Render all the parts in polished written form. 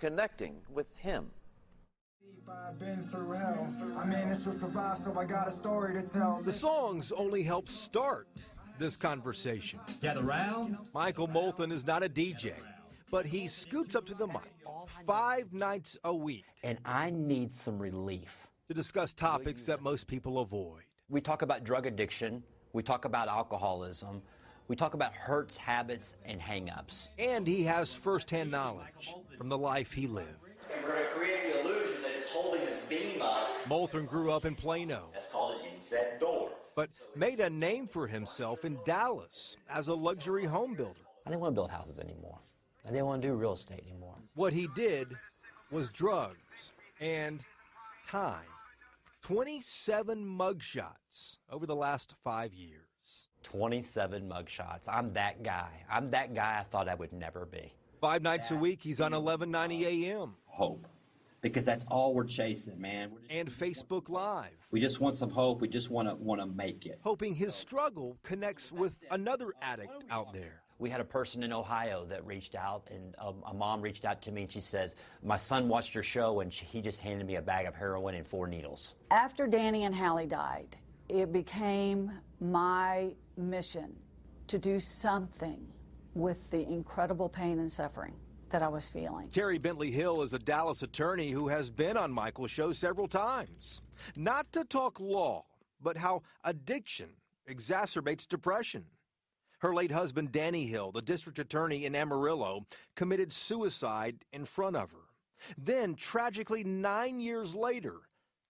connecting with him. I've been through hell. I managed to survive, so I got a story to tell. The songs only help start this conversation. Gather round. Michael Molthan is not a DJ, but he scoots up to the mic 5 nights a week. And I need some relief. To discuss topics that most people avoid. We talk about drug addiction. We talk about alcoholism. We talk about hurts, habits, and hang-ups. And he has firsthand knowledge from the life he lived. And we're going to create the illusion that it's holding this beam up. Molthan grew up in Plano. That's called an inset door. But made a name for himself in Dallas as a luxury home builder. I didn't want to build houses anymore. I didn't want to do real estate anymore. What he did was drugs and time. 27 mugshots over the last 5 years. 27 mugshots. I'm that guy. I'm that guy I thought I would never be. 5 nights a week, he's on 1190 AM. Hope. Because that's all we're chasing, man. And Facebook Live. We just want some hope. We just want to make it. Hoping his struggle connects with another addict out there. We had a person in Ohio that reached out, and a mom reached out to me, and she says, my son watched your show, and he just handed me a bag of heroin and 4 needles. After Danny and Hallie died, it became my mission to do something with the incredible pain and suffering that I was feeling. Terry Bentley Hill is a Dallas attorney who has been on Michael's show several times. Not to talk law, but how addiction exacerbates depression. Her late husband, Danny Hill, the district attorney in Amarillo, committed suicide in front of her. Then, tragically, 9 years later,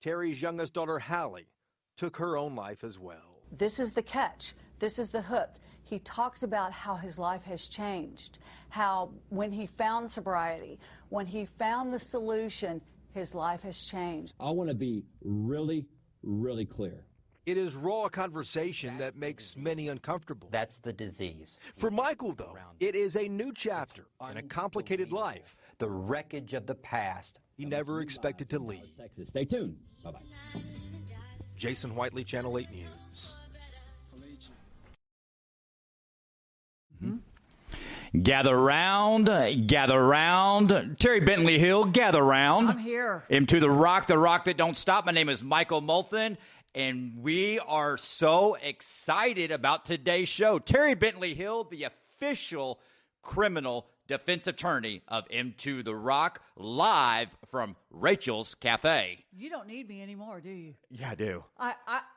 Terry's youngest daughter, Hallie, took her own life as well. This is the catch. This is the hook. He talks about how his life has changed, how when he found sobriety, when he found the solution, his life has changed. I want to be really, really clear. It is raw conversation that makes many uncomfortable. That's the disease. For Michael, though, it is a new chapter in a complicated life. The wreckage of the past. He never expected to lead. Texas. Stay tuned. Bye-bye. Jason Whiteley, Channel 8 News. Gather round, gather round. Terry Bentley Hill, gather round. I'm here. Into the rock that don't stop. My name is Michael Molthan, and we are so excited about today's show. Terry Bentley Hill, the official criminal defense attorney of Into the Rock, live from Rachel's Cafe. You don't need me anymore, do you? Yeah, I do.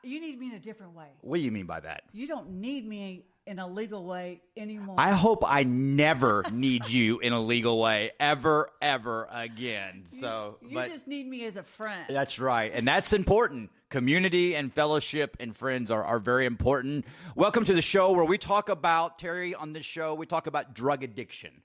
You need me in a different way. What do you mean by that? You don't need me in a legal way anymore. I hope I never need you in a legal way ever again. You just need me as a friend. That's right. And that's important. Community and fellowship and friends are very important. Welcome to the show where we talk about, Terry, on this show, we talk about drug addiction.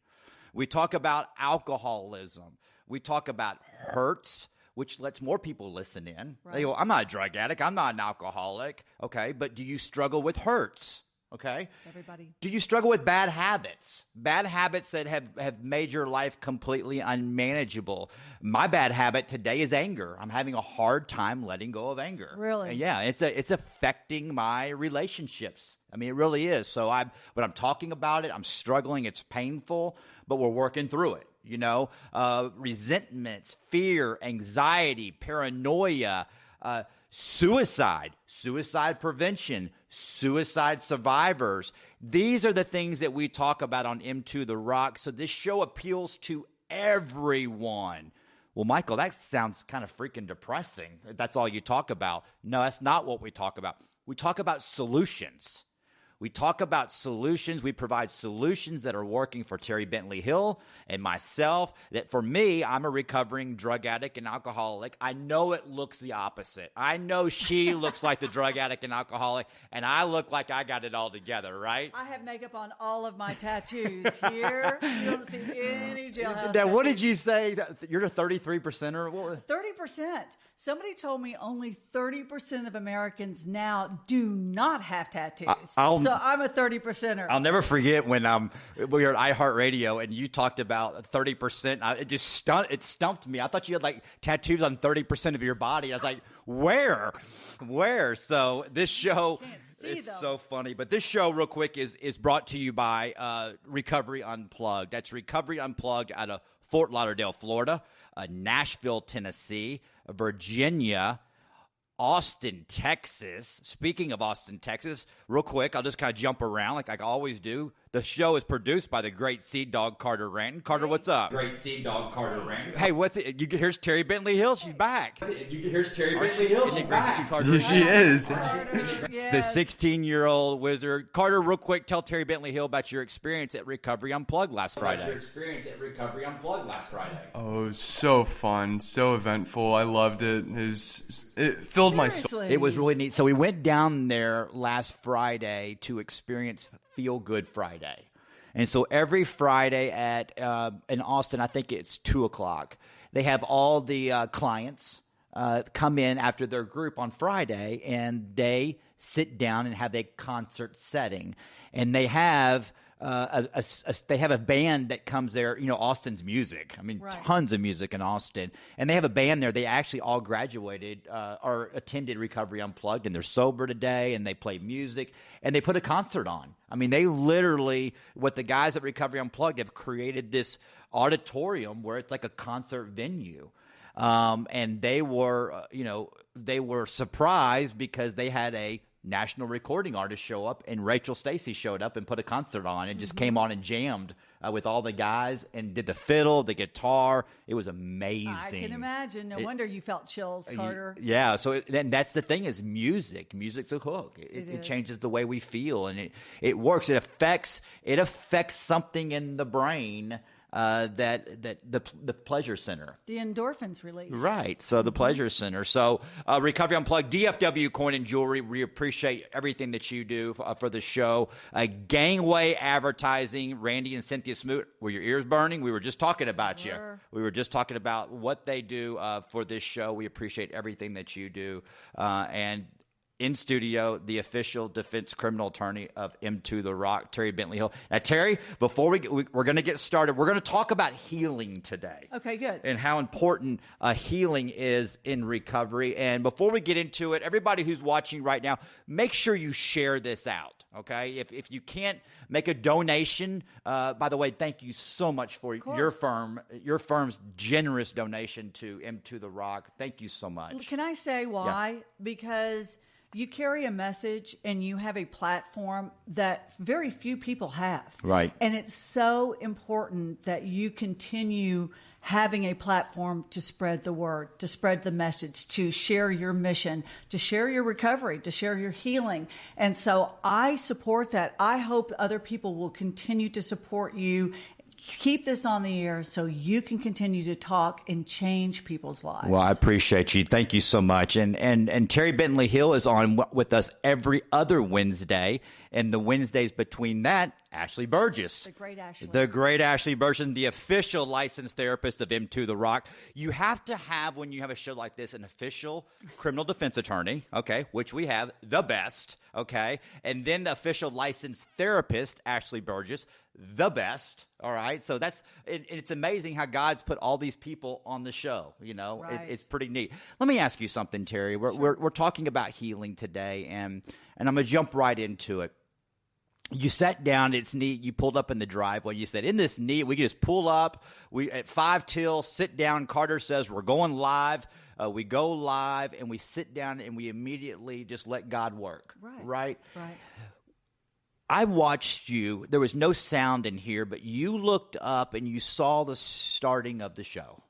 We talk about alcoholism. We talk about hurts, which lets more people listen in. Right. They go, I'm not a drug addict. I'm not an alcoholic. Okay, but do you struggle with hurts? Okay. Everybody. Do you struggle with bad habits? Bad habits that have made your life completely unmanageable. My bad habit today is anger. I'm having a hard time letting go of anger. Really? And yeah, it's affecting my relationships. I mean, it really is. So but I'm talking about it. I'm struggling. It's painful, but we're working through it. You know, resentments, fear, anxiety, paranoia, suicide prevention, suicide survivors. These are the things that we talk about on Into the Rock. So this show appeals to everyone. Well, Michael, that sounds kind of freaking depressing. That's all you talk about. No, that's not what we talk about. We talk about solutions. We talk about solutions. We provide solutions that are working for Terry Bentley Hill and myself. That for me, I'm a recovering drug addict and alcoholic. I know it looks the opposite. I know she looks like the drug addict and alcoholic, and I look like I got it all together, right? I have makeup on all of my tattoos here. You don't see any jailhouse. Now, what did you say? You're a 33%er? 30%. Somebody told me only 30% of Americans now do not have tattoos. So I'm a 30%er. I'll never forget when we were at iHeartRadio and you talked about 30%. It just stumped me. I thought you had like tattoos on 30% of your body. I was like, where? So this show, it's so funny. But this show, real quick, is brought to you by Recovery Unplugged. That's Recovery Unplugged out of Fort Lauderdale, Florida, Nashville, Tennessee, Virginia, Austin, Texas. Speaking of Austin, Texas, real quick, I'll just kind of jump around like I always do. The show is produced by the great Sea Dog Carter Ranton. Carter, what's up? Great Sea Dog Carter Ranton. Hey, what's it? Here's Terry Bentley Hill. She's back. Here's Terry Bentley Hill. She's back. Carter, She is. The 16-year-old wizard. Carter, real quick, tell Terry Bentley Hill about your experience at Recovery Unplugged last Friday. Oh, so fun, so eventful. I loved it. It filled my soul. Seriously. It was really neat. So we went down there last Friday to experience Feel Good Friday. And so every Friday in Austin, I think it's 2 o'clock, they have all the clients come in after their group on Friday, and they sit down and have a concert setting. And they have a band that comes there, Austin's music. I mean, tons of music in Austin. And they have a band there. They actually all graduated or attended Recovery Unplugged, and they're sober today, and they play music, and they put a concert on. I mean, they literally, what the guys at Recovery Unplugged have created this auditorium where it's like a concert venue. And they were surprised because they had a national recording artist show up, and Rachel Stacey showed up and put a concert on and just came on and jammed with all the guys and did the fiddle, the guitar. It was amazing. I can imagine. No wonder you felt chills, Carter. Yeah. So then that's the thing is music. Music's a hook. It changes the way we feel, and it works. It affects something in the brain. That the pleasure center. The endorphins release. Right. So the pleasure center. So Recovery Unplugged, DFW Coin and Jewelry. We appreciate everything that you do for the show. Gangway Advertising, Randy and Cynthia Smoot. Were your ears burning? We were just talking about you. We were just talking about what they do for this show. We appreciate everything that you do. And in studio, the official defense criminal attorney of M2 The Rock, Terry Bentley Hill. Now, Terry, before we're going to get started, we're going to talk about healing today. Okay, good. And how important healing is in recovery. And before we get into it, everybody who's watching right now, make sure you share this out, okay? If you can't make a donation, by the way, thank you so much for your firm's generous donation to M2 The Rock. Thank you so much. Can I say why? Yeah. Because you carry a message and you have a platform that very few people have. Right. And it's so important that you continue having a platform to spread the word, to spread the message, to share your mission, to share your recovery, to share your healing. And so I support that. I hope other people will continue to support you. Keep this on the air so you can continue to talk and change people's lives. Well, I appreciate you. Thank you so much. And Terry Bentley Hill is on with us every other Wednesday. And the Wednesdays between that, Ashley Burgess. The great Ashley. The great Ashley Burgess, the official licensed therapist of M2 The Rock. You have to have, when you have a show like this, an official criminal defense attorney, okay, which we have, the best, okay, and then the official licensed therapist, Ashley Burgess, the best, all right? So it's amazing how God's put all these people on the show, Right. It's pretty neat. Let me ask you something, Terry. We're talking about healing today, and I'm going to jump right into it. You sat down, it's neat, you pulled up in the driveway, you said, isn't this neat? We can just pull up, we at 5 till, sit down, Carter says, we're going live. We go live, and we sit down, and we immediately just let God work, right? I watched you. There was no sound in here, but you looked up, and you saw the starting of the show.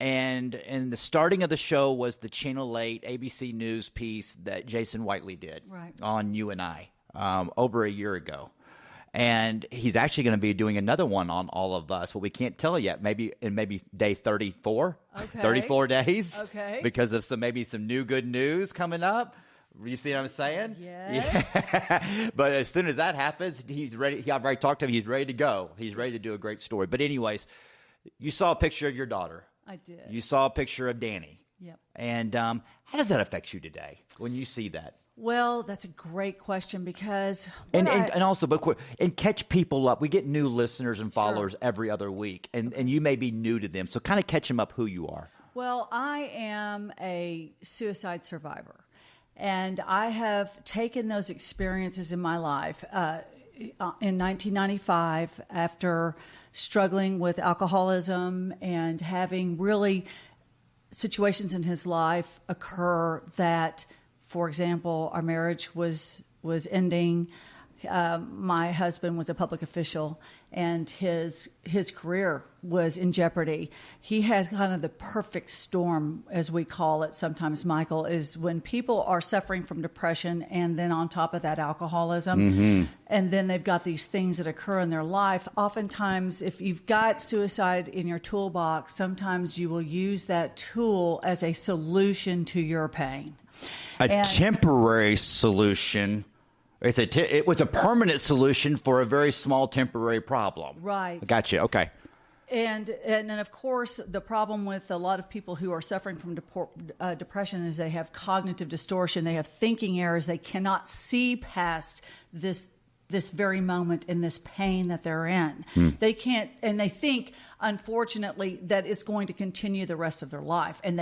And the starting of the show was the Channel 8 ABC News piece that Jason Whiteley did on You and I. Over a year ago. And he's actually going to be doing another one on all of us. Well, we can't tell yet. Maybe day 34, 34 days. Okay. Because of some new good news coming up. You see what I'm saying? Yes. Yeah. But as soon as that happens, he's ready. I've already talked to him. He's ready to go. He's ready to do a great story. But anyways, you saw a picture of your daughter. I did. You saw a picture of Danny. Yep. And how does that affect you today when you see that? Well, that's a great question because and also, but quick, and catch people up. We get new listeners and followers every other week, and you may be new to them, so kind of catch them up who you are. Well, I am a suicide survivor, and I have taken those experiences in my life. In 1995, after struggling with alcoholism and having really situations in his life occur that, for example, our marriage was ending. My husband was a public official, and his career was in jeopardy. He had kind of the perfect storm, as we call it sometimes, Michael, is when people are suffering from depression and then on top of that alcoholism, and then they've got these things that occur in their life. Oftentimes, if you've got suicide in your toolbox, sometimes you will use that tool as a solution to your pain. A temporary solution. It was a permanent solution for a very small temporary problem. Right. Gotcha. Okay. And of course, the problem with a lot of people who are suffering from depression is they have cognitive distortion. They have thinking errors. They cannot see past this very moment in this pain that they're in. They can't, and they think, unfortunately, that it's going to continue the rest of their life, and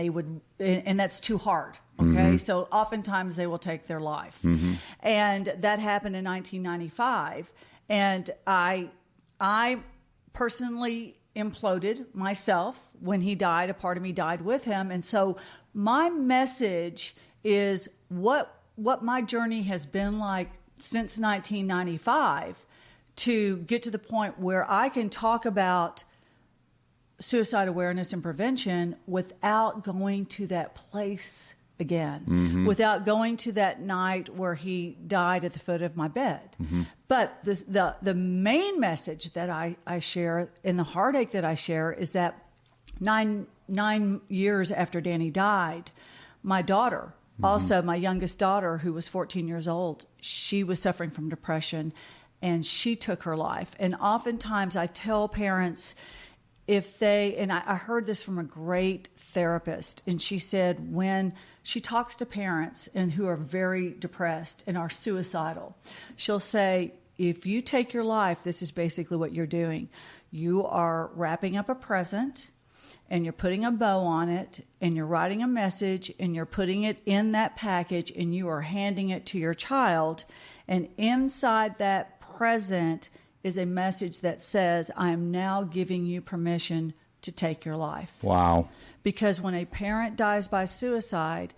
that's too hard. Okay, so oftentimes they will take their life, and that happened in 1995. And I personally imploded myself when he died. A part of me died with him, and so my message is what my journey has been like since 1995 to get to the point where I can talk about suicide awareness and prevention without going to that place again, without going to that night where he died at the foot of my bed. But the main message that I share and the heartache that I share is that nine years after Danny died, my daughter, also my youngest daughter, who was 14 years old, she was suffering from depression, and she took her life. And oftentimes I tell parents, I heard this from a great therapist, and she said when she talks to parents and who are very depressed and are suicidal, she'll say, if you take your life, this is basically what you're doing. You are wrapping up a present, and you're putting a bow on it, and you're writing a message, and you're putting it in that package, and you are handing it to your child, and inside that present is a message that says, I am now giving you permission to take your life. Wow. Because when a parent dies by suicide,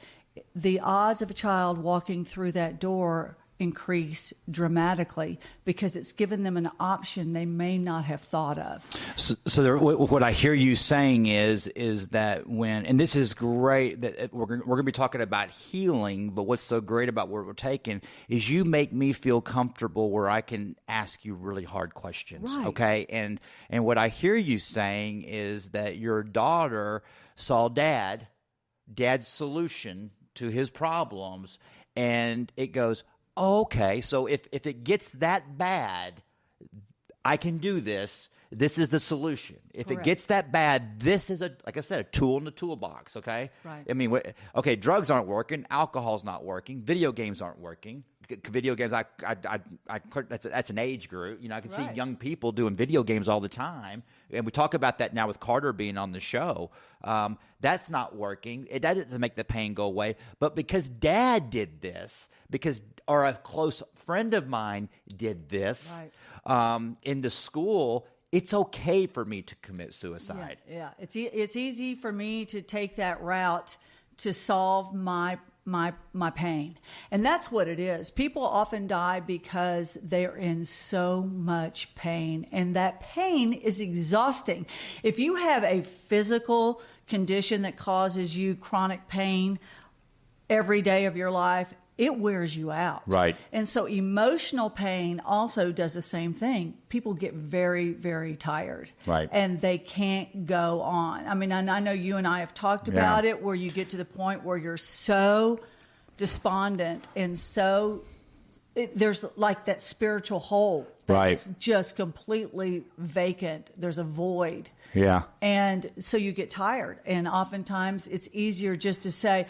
the odds of a child walking through that door increase dramatically because it's given them an option they may not have thought of. What I hear you saying is that and this is great that we're going to be talking about healing, but what's so great about where we're taking is you make me feel comfortable where I can ask you really hard questions. Right. Okay. And what I hear you saying is that your daughter saw dad's solution to his problems, and it goes, okay, so if it gets that bad, I can do this. This is the solution. If Correct. it gets that bad, this is like I said, a tool in the toolbox, okay? Right. I mean, okay, drugs aren't working. Alcohol's not working. Video games aren't working. Video games, that's an age group. You know, I can see Right. young people doing video games all the time. And we talk about that now with Carter being on the show. That's not working. That doesn't make the pain go away. But because Dad did this, or a close friend of mine did this, Right. In the school, it's okay for me to commit suicide. Yeah. It's easy for me to take that route to solve my pain. And that's what it is. People often die because they're in so much pain, and that pain is exhausting. If you have a physical condition that causes you chronic pain every day of your life, it wears you out. Right. And so emotional pain also does the same thing. People get very, very tired. Right. And they can't go on. I mean, I know you and I have talked about it, where you get to the point where you're so despondent and there's like that spiritual hole that's just completely vacant. There's a void. Yeah. And so you get tired. And oftentimes it's easier just to say,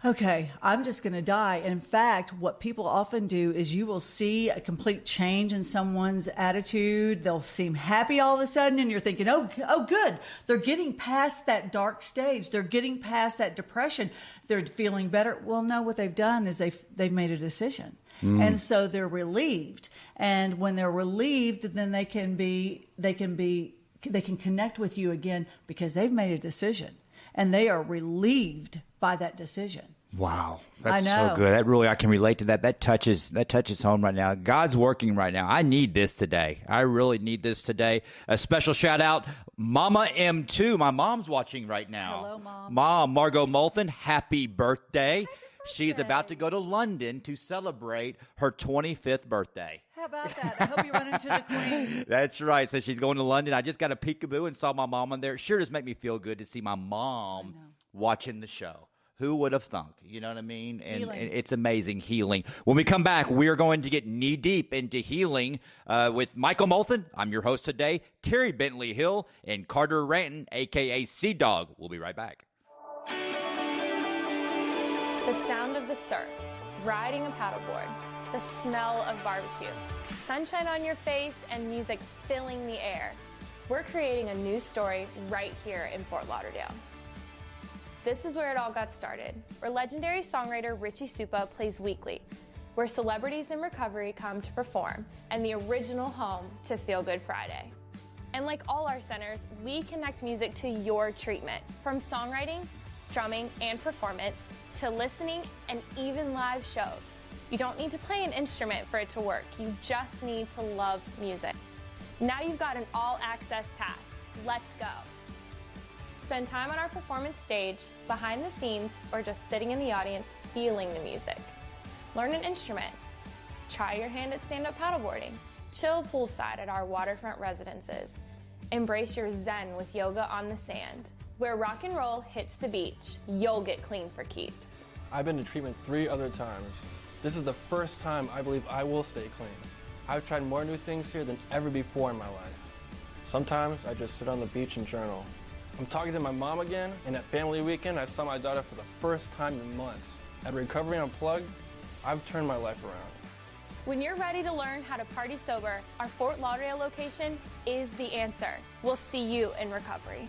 okay, I'm just going to die. And in fact, what people often do is you will see a complete change in someone's attitude. They'll seem happy all of a sudden, and you're thinking, oh, good. They're getting past that dark stage. They're getting past that depression. They're feeling better. Well, no, what they've done is they've made a decision. And so they're relieved. And when they're relieved, then they can connect with you again because they've made a decision and they are relieved by that decision. Wow, that's I know. so good. That really, I can relate to that. That touches home right now. God's working right now. I need this today. I really need this today. A special shout out, Mama M2. My mom's watching right now. Hello, Mom. Mom, Margot Molthan, happy birthday. She's about to go to London to celebrate her 25th birthday. How about that? I hope you run into the Queen. That's right. So she's going to London. I just got a peekaboo and saw my mom on there. It sure does make me feel good to see my mom watching the show. Who would have thunk? You know what I mean? And it's amazing healing. When we come back, we are going to get knee-deep into healing with Michael Molthan. I'm your host today, Terry Bentley Hill, and Carter Ranton, a.k.a. Sea-Dog. We'll be right back. The sound of the surf, riding a paddleboard, the smell of barbecue, sunshine on your face, and music filling the air. We're creating a new story right here in Fort Lauderdale. This is where it all got started, where legendary songwriter Richie Supa plays weekly, where celebrities in recovery come to perform, and the original home to Feel Good Friday. And like all our centers, we connect music to your treatment, from songwriting, drumming, and performance, to listening and even live shows. You don't need to play an instrument for it to work. You just need to love music. Now you've got an all-access pass. Let's go. Spend time on our performance stage, behind the scenes, or just sitting in the audience feeling the music. Learn an instrument. Try your hand at stand-up paddleboarding. Chill poolside at our waterfront residences. Embrace your zen with yoga on the sand. Where rock and roll hits the beach, you'll get clean for keeps. I've been to treatment 3 other times. This is the first time I believe I will stay clean. I've tried more new things here than ever before in my life. Sometimes I just sit on the beach and journal. I'm talking to my mom again, and at family weekend, I saw my daughter for the first time in months. At Recovery Unplugged, I've turned my life around. When you're ready to learn how to party sober, our Fort Lauderdale location is the answer. We'll see you in recovery.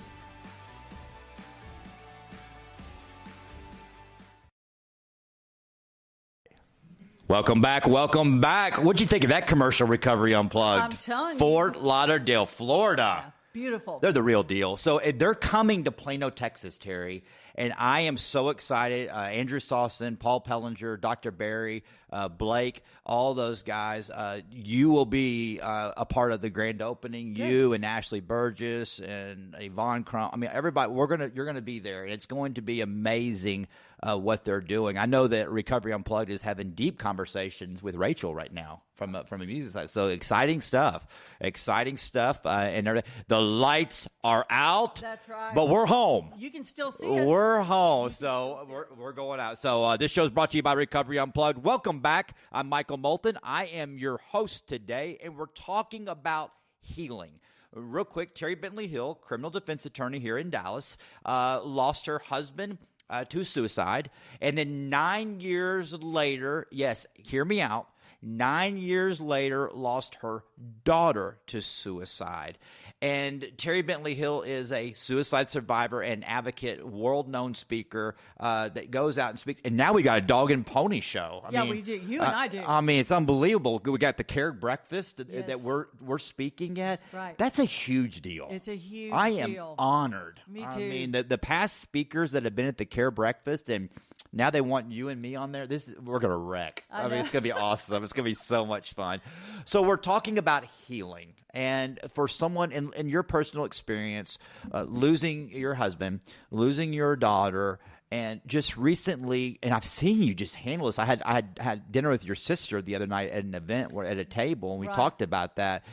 Welcome back. Welcome back. What'd you think of that commercial, Recovery Unplugged? I'm telling you. Fort Lauderdale, Florida. Yeah, beautiful. They're the real deal. So they're coming to Plano, Texas, Terry, and I am so excited. Andrew Sawson, Paul Pellinger, Dr. Barry, Blake, all those guys. You will be a part of the grand opening. Good. You and Ashley Burgess and Yvonne Crum. I mean, everybody. You're gonna be there, and it's going to be amazing. What they're doing. I know that Recovery Unplugged is having deep conversations with Rachel right now from a music side. So exciting stuff. And the lights are out. That's right. But we're home. You can still see us. We're home. So we're going out. So this show is brought to you by Recovery Unplugged. Welcome back. I'm Michael Molthan. I am your host today, and we're talking about healing. Real quick, Terry Bentley Hill, criminal defense attorney here in Dallas, lost her husband to suicide. And then 9 years later, yes, hear me out, 9 years later, lost her daughter to suicide. And Terry Bentley Hill is a suicide survivor and advocate, world-known speaker that goes out and speaks. And now we got a dog and pony show. I mean, we do. You and I do. I mean, it's unbelievable. We got the Care Breakfast Yes. that we're speaking at. Right. That's a huge deal. It's a huge I deal. am honored. Me too. I mean, the past speakers that have been at the Care Breakfast, and now they want you and me on there. We're going to wreck. I mean, it's going to be awesome. It's going to be so much fun. So we're talking about healing. And for someone in your personal experience, losing your husband, losing your daughter, and just recently, and I've seen you just handle this. I had dinner with your sister the other night at an event, we're at a table, and we talked about that.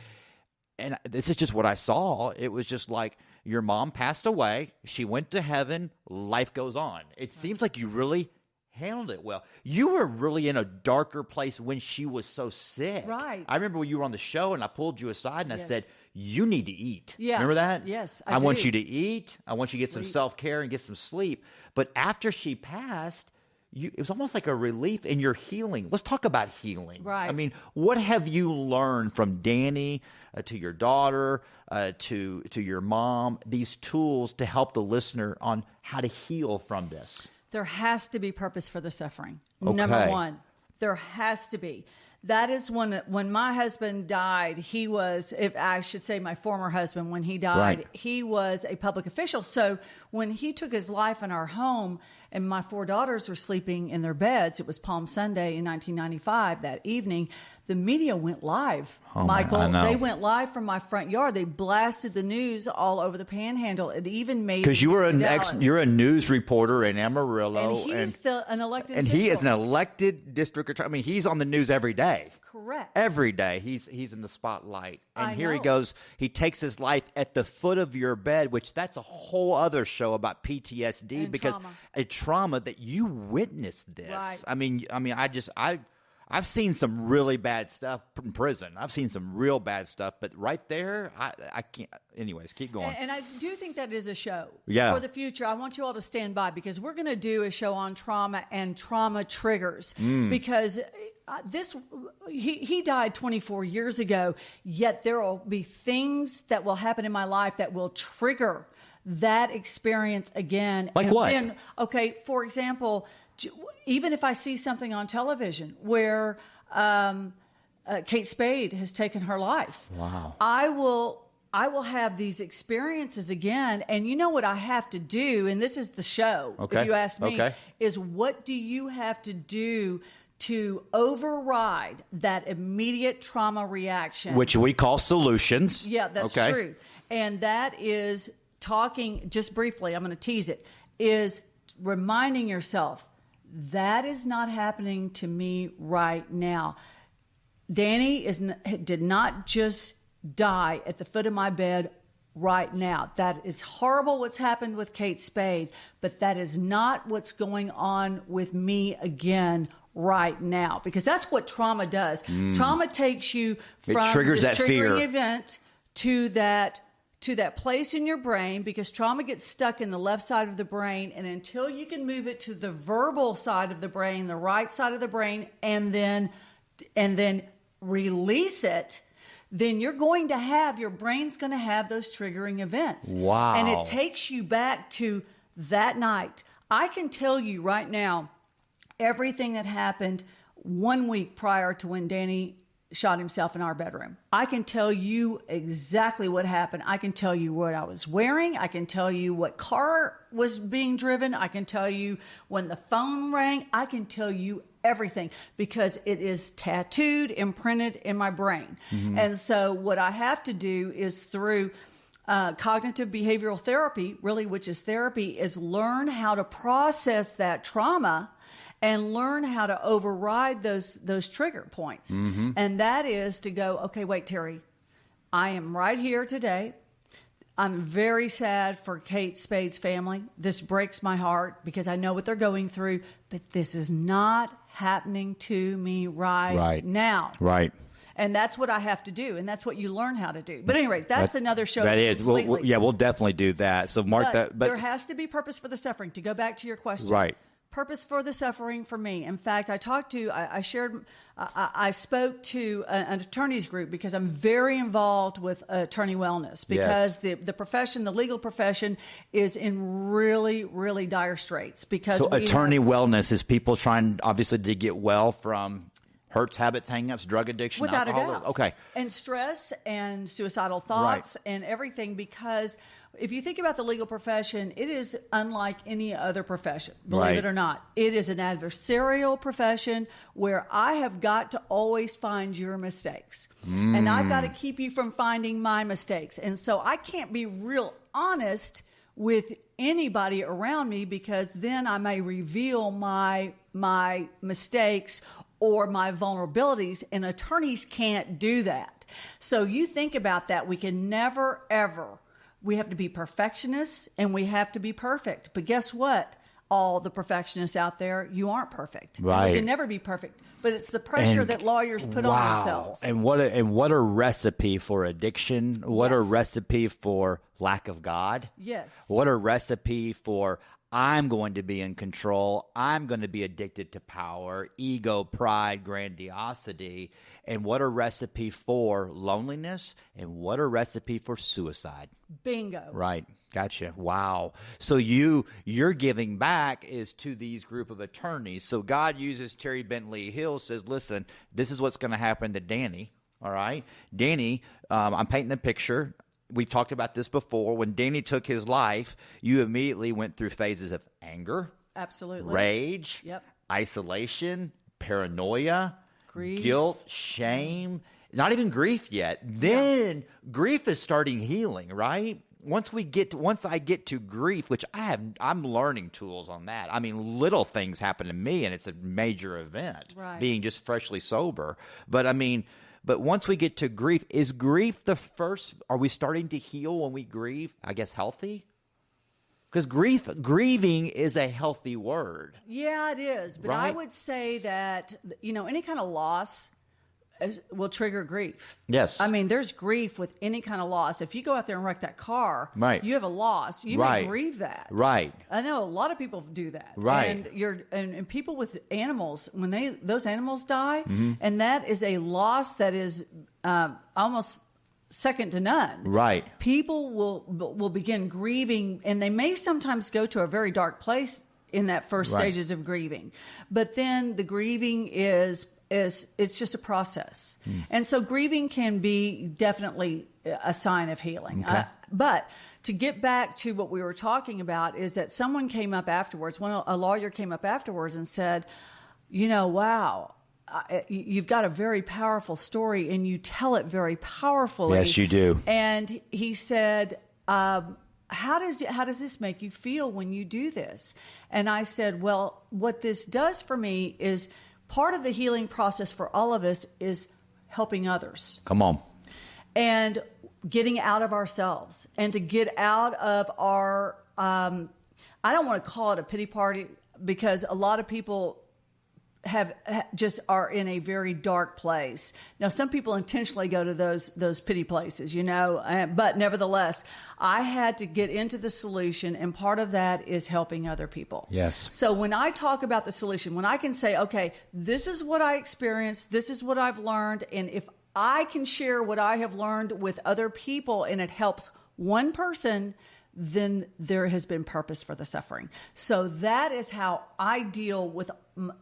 And this is just what I saw. It was just like your mom passed away. She went to heaven. Life goes on. It seems like you really handled it well. You were really in a darker place when she was so sick. Right. I remember when you were on the show and I pulled you aside and I said, you need to eat. Yeah. Remember that? Yes, I want do. you to eat. I want you to get some self-care and get some sleep. But after she passed, it was almost like a relief in your healing. Let's talk about healing. Right. I mean, what have you learned from Danny to your daughter to your mom, these tools to help the listener on how to heal from this? There has to be purpose for the suffering. Okay. Number one, There has to be. That is when my husband died, he was, if I should say my former husband, when he died, he was a public official. So when he took his life in our home and my 4 daughters were sleeping in their beds, it was Palm Sunday in 1995 that evening, the media went live, Michael. I know. They went live from my front yard. They blasted the news all over the Panhandle. It even made because you're a news reporter in Amarillo, and he's an elected and official. he is an elected district attorney. I mean, he's on the news every day. Correct. Every day he's in the spotlight, and I here he know. goes. He takes his life at the foot of your bed, which that's a whole other show about PTSD And because trauma. a trauma that you witnessed this. Right. I mean, I've seen some really bad stuff in prison. I've seen some real bad stuff, but right there, I can't. Anyways, keep going. And I do think that is a show Yeah. for the future. I want you all to stand by because we're going to do a show on trauma and trauma triggers because he died 24 years ago, yet there will be things that will happen in my life that will trigger that experience again. Like and what? Then, okay, for example, even if I see something on television where Kate Spade has taken her life, Wow. I will have these experiences again. And you know what I have to do, and this is the show, Okay. if you ask me, Okay. is what do you have to do to override that immediate trauma reaction? Which we call solutions. Yeah, that's Okay. true. And that is talking, just briefly, I'm going to tease it, is reminding yourself, that is not happening to me right now. Danny did not just die at the foot of my bed right now. That is horrible what's happened with Kate Spade, but that is not what's going on with me again right now, because that's what trauma does. Trauma takes you from triggers this that triggering fear. event to that place in your brain, because trauma gets stuck in the left side of the brain, and until you can move it to the verbal side of the brain, the right side of the brain, and then release it, then your brain's going to have those triggering events. Wow. And it takes you back to that night. I can tell you right now everything that happened 1 week prior to when Danny shot himself in our bedroom. I can tell you exactly what happened. I can tell you what I was wearing. I can tell you what car was being driven. I can tell you when the phone rang. I can tell you everything because it is tattooed, imprinted in my brain. And so what I have to do is through cognitive behavioral therapy, really, which is therapy, is learn how to process that trauma and learn how to override those trigger points. And that is to go, okay, wait, Terry, I am right here today. I'm very sad for Kate Spade's family. This breaks my heart because I know what they're going through, but this is not happening to me right now. Right. And that's what I have to do, and that's what you learn how to do. But anyway, that's another show. That is. completely. We'll definitely do that. So mark that. But there has to be purpose for the suffering. To go back to your question, Right. Purpose for the suffering for me. In fact, I spoke to an attorneys group because I'm very involved with attorney wellness because the profession, the legal profession, is in really, really dire straits. Because so attorney wellness is people trying, obviously, to get well from hurts, habits, hang-ups, drug addiction, without alcohol. a doubt. Okay. And stress and suicidal thoughts and everything, because if you think about the legal profession, it is unlike any other profession, believe it or not. It is an adversarial profession where I have got to always find your mistakes. And I've got to keep you from finding my mistakes. And so I can't be real honest with anybody around me because then I may reveal my mistakes or my vulnerabilities, and attorneys can't do that. So you think about that. We can never, ever, we have to be perfectionists and we have to be perfect. But guess what? All the perfectionists out there, you aren't perfect. Right. You can never be perfect. But it's the pressure that lawyers put on themselves. And what a recipe for addiction. What a recipe for lack of God. Yes. What a recipe for I'm going to be in control. I'm going to be addicted to power, ego, pride, grandiosity. And what a recipe for loneliness, and what a recipe for suicide. Bingo. Right. Gotcha. Wow. So your giving back is to these group of attorneys. So God uses Terry Bentley Hill, says, listen, this is what's going to happen to Danny. All right. Danny, I'm painting a picture. We've talked about this before. When Danny took his life, you immediately went through phases of anger, absolutely, rage, yep, isolation, paranoia, grief, guilt, shame, not even grief yet. Then grief is starting healing, right? Once I get to grief, which I'm learning tools on that. I mean, little things happen to me, and it's a major event, right, being just freshly sober. But once we get to grief, is grief the first? Are we starting to heal when we grieve? I guess healthy? Because grieving is a healthy word. Yeah, it is. But right? I would say that, any kind of loss will trigger grief. Yes. I mean, there's grief with any kind of loss. If you go out there and wreck that car, right, you have a loss. You may grieve that. Right. I know a lot of people do that. Right. And people with animals, when those animals die, mm-hmm, and that is a loss that is almost second to none. Right. People will begin grieving, and they may sometimes go to a very dark place in that first stages of grieving. But then the grieving is it's just a process. And so grieving can be definitely a sign of healing. Okay. But to get back to what we were talking about is that someone came up afterwards, a lawyer came up afterwards and said, wow, you've got a very powerful story and you tell it very powerfully. Yes, you do. And he said, how does this make you feel when you do this? And I said, well, what this does for me is part of the healing process for all of us is helping others. Come on. And getting out of ourselves and to get out of our, I don't want to call it a pity party because a lot of people just are in a very dark place. Now, some people intentionally go to those pity places, but nevertheless, I had to get into the solution, and part of that is helping other people. Yes. So when I talk about the solution, when I can say, okay, this is what I experienced, this is what I've learned, and if I can share what I have learned with other people and it helps one person, then there has been purpose for the suffering. So that is how I deal with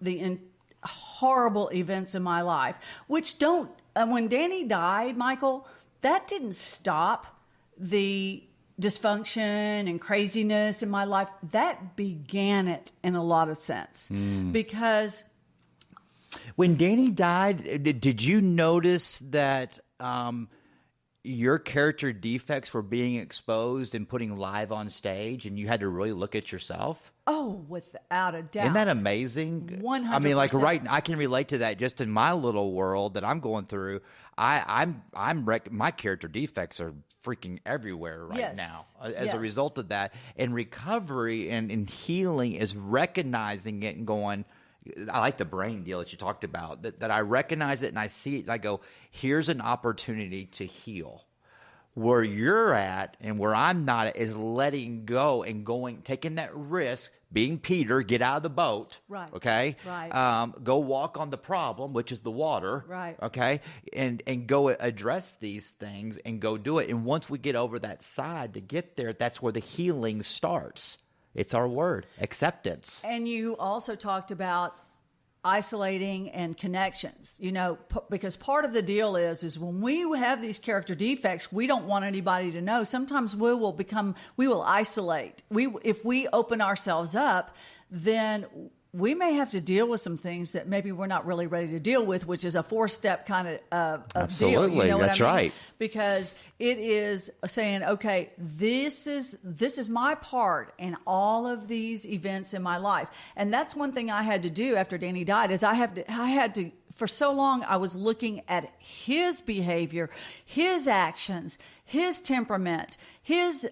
the horrible events in my life, which when Danny died, Michael, that didn't stop the dysfunction and craziness in my life. That began it in a lot of sense. Because when Danny died, did you notice that your character defects were being exposed and putting live on stage, and you had to really look at yourself? Oh, without a doubt. Isn't that amazing? 100%. I mean, I can relate to that just in my little world that I'm going through. My character defects are freaking everywhere right now as a result of that. And recovery and healing is recognizing it and going, I like the brain deal that you talked about, that I recognize it and I see it and I go, here's an opportunity to heal. Where you're at and where I'm not at is letting go and taking that risk, being Peter, get out of the boat. Right. Okay. Right. Go walk on the problem, which is the water. Right. Okay. And go address these things and go do it. And once we get over that side to get there, that's where the healing starts. It's our word, acceptance. And you also talked about isolating and connections, because part of the deal is when we have these character defects, we don't want anybody to know. Sometimes we will isolate. If we open ourselves up, then we may have to deal with some things that maybe we're not really ready to deal with, which is a 4-step kind of Absolutely. deal. You know That's what I mean? right. Because it is saying, okay, this is my part in all of these events in my life. And that's one thing I had to do after Danny died is I had to, for so long, I was looking at his behavior, his actions, his temperament, the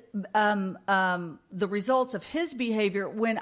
results of his behavior when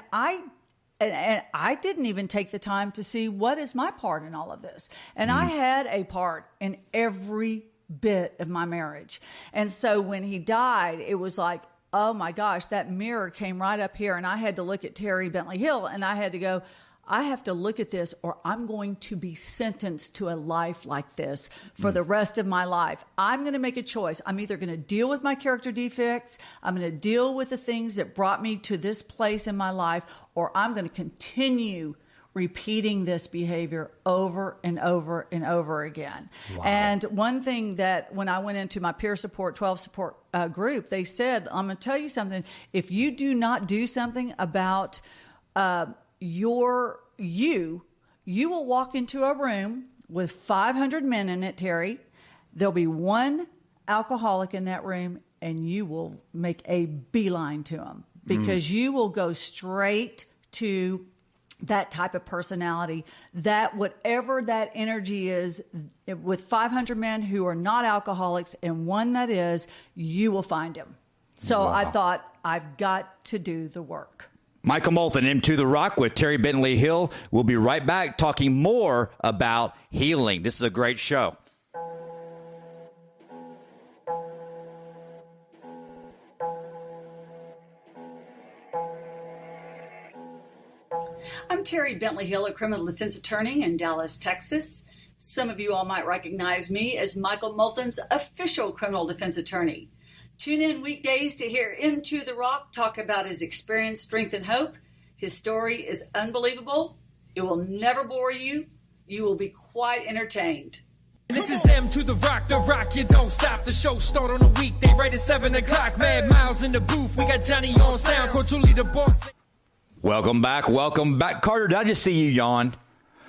and I didn't even take the time to see what is my part in all of this. And I had a part in every bit of my marriage. And so when he died, it was like, oh my gosh, that mirror came right up here. And I had to look at Terry Bentley Hill and I had to go, I have to look at this or I'm going to be sentenced to a life like this for the rest of my life. I'm going to make a choice. I'm either going to deal with my character defects, I'm going to deal with the things that brought me to this place in my life, or I'm going to continue repeating this behavior over and over and over again. Wow. And one thing that when I went into my peer support, 12 support group, they said, I'm going to tell you something. If you do not do something about you will walk into a room with 500 men in it, Terry. There'll be one alcoholic in that room, and you will make a beeline to them because you will go straight to that type of personality, that whatever that energy is, with 500 men who are not alcoholics and one that is, you will find him. So I thought, I've got to do the work. Michael Molthan, Into the Rock with Terry Bentley Hill. We'll be right back talking more about healing. This is a great show. I'm Terry Bentley Hill, a criminal defense attorney in Dallas, Texas. Some of you all might recognize me as Michael Molthan's official criminal defense attorney. Tune in weekdays to hear Into the Rock talk about his experience, strength, and hope. His story is unbelievable. It will never bore you. You will be quite entertained. This is M to the rock, you don't stop. The show start on a weekday right at 7 o'clock. Mad Miles in the booth, we got Johnny on sound, Coach Julie the boss. Welcome back. Carter, did I just see you yawn?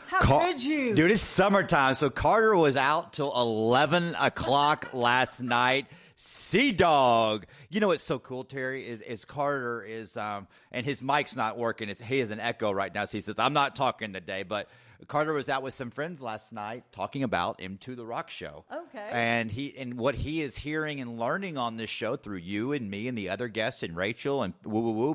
How could you? Dude, it's summertime, so Carter was out till 11 o'clock last night. Sea-Dog. You know what's so cool, Terry, is Carter is, and his mic's not working. He has an echo right now, so he says, I'm not talking today, but Carter was out with some friends last night talking about Into the Rock show. Okay. And what he is hearing and learning on this show through you and me and the other guests and Rachel and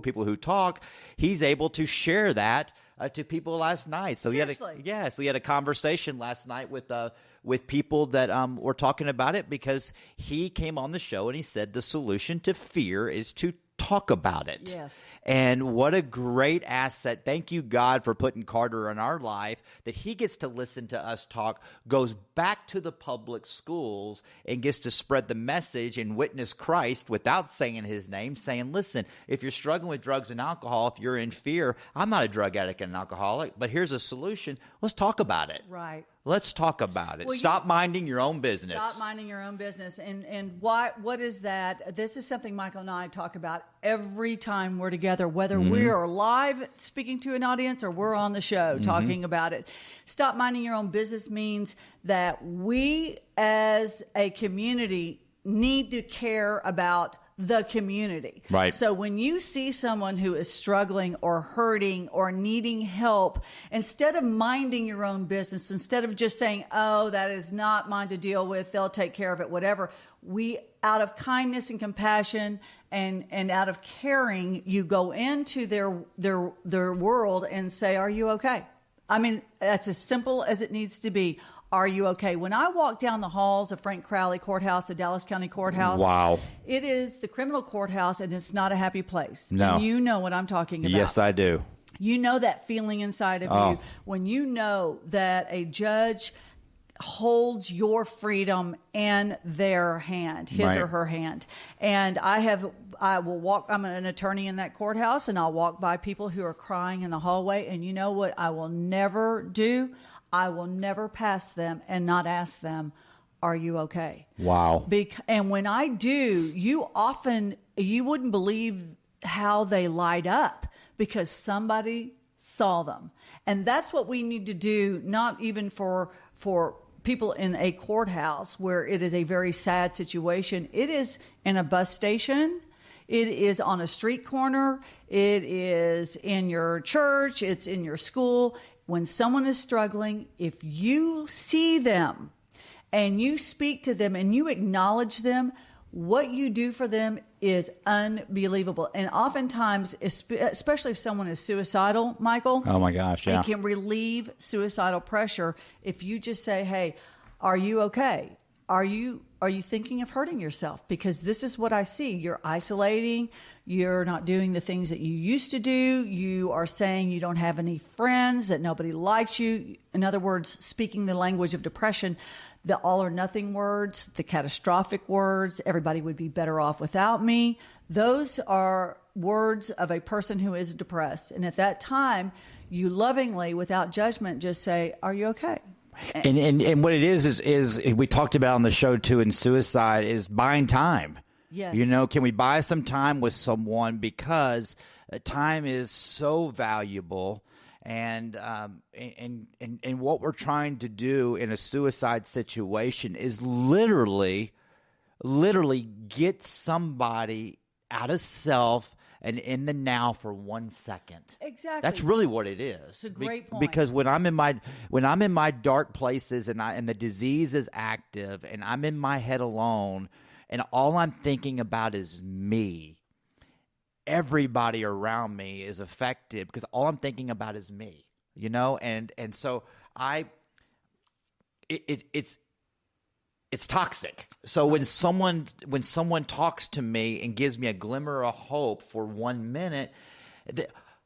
people who talk, he's able to share that to people last night. So Seriously? he had a conversation last night with people that were talking about it because he came on the show and he said the solution to fear is to talk about it. Yes. And what a great asset. Thank you, God, for putting Carter in our life, that he gets to listen to us talk, goes back to the public schools and gets to spread the message and witness Christ without saying his name, saying, listen, if you're struggling with drugs and alcohol, if you're in fear, I'm not a drug addict and an alcoholic, but here's a solution. Let's talk about it. Right. Let's talk about it. Well, Stop minding your own business. Stop minding your own business. And what is that? This is something Michael and I talk about every time we're together, whether we are live speaking to an audience or we're on the show talking about it. Stop minding your own business means that we as a community need to care about the community. Right. So when you see someone who is struggling or hurting or needing help, instead of minding your own business, instead of just saying, oh, that is not mine to deal with, they'll take care of it, whatever, we, out of kindness and compassion and out of caring, you go into their world and say, are you okay? I mean, that's as simple as it needs to be. Are you okay? When I walk down the halls of Frank Crowley Courthouse, the Dallas County Courthouse, wow, it is the criminal courthouse, and it's not a happy place. No. And you know what I'm talking about. Yes, I do. You know that feeling inside of you when you know that a judge holds your freedom in their hand, his or her hand. And I will walk, I'm an attorney in that courthouse, and I'll walk by people who are crying in the hallway, and you know what I will never do? I will never pass them and not ask them, are you okay? Wow. And when I do, you wouldn't believe how they light up because somebody saw them. And that's what we need to do, not even for people in a courthouse where it is a very sad situation. It is in a bus station. It is on a street corner. It is in your church. It's in your school. When someone is struggling, if you see them and you speak to them and you acknowledge them, what you do for them is unbelievable. And oftentimes, especially if someone is suicidal, Michael. Oh, my gosh, yeah. It can relieve suicidal pressure if you just say, hey, are you okay? Are you thinking of hurting yourself? Because this is what I see. You're isolating. You're not doing the things that you used to do. You are saying you don't have any friends, that nobody likes you. In other words, speaking the language of depression, the all or nothing words, the catastrophic words, everybody would be better off without me. Those are words of a person who is depressed. And at that time, you lovingly, without judgment, just say, are you okay? And what it is we talked about on the show too in suicide is buying time. Yes. You know, can we buy some time with someone, because time is so valuable, and what we're trying to do in a suicide situation is literally get somebody out of self and in the now for 1 second. Exactly. That's really what it is. It's a great point. Because when I'm in my dark places and the disease is active and I'm in my head alone and all I'm thinking about is me, everybody around me is affected because all I'm thinking about is me. You know, and so it's toxic. So when someone talks to me and gives me a glimmer of hope for 1 minute,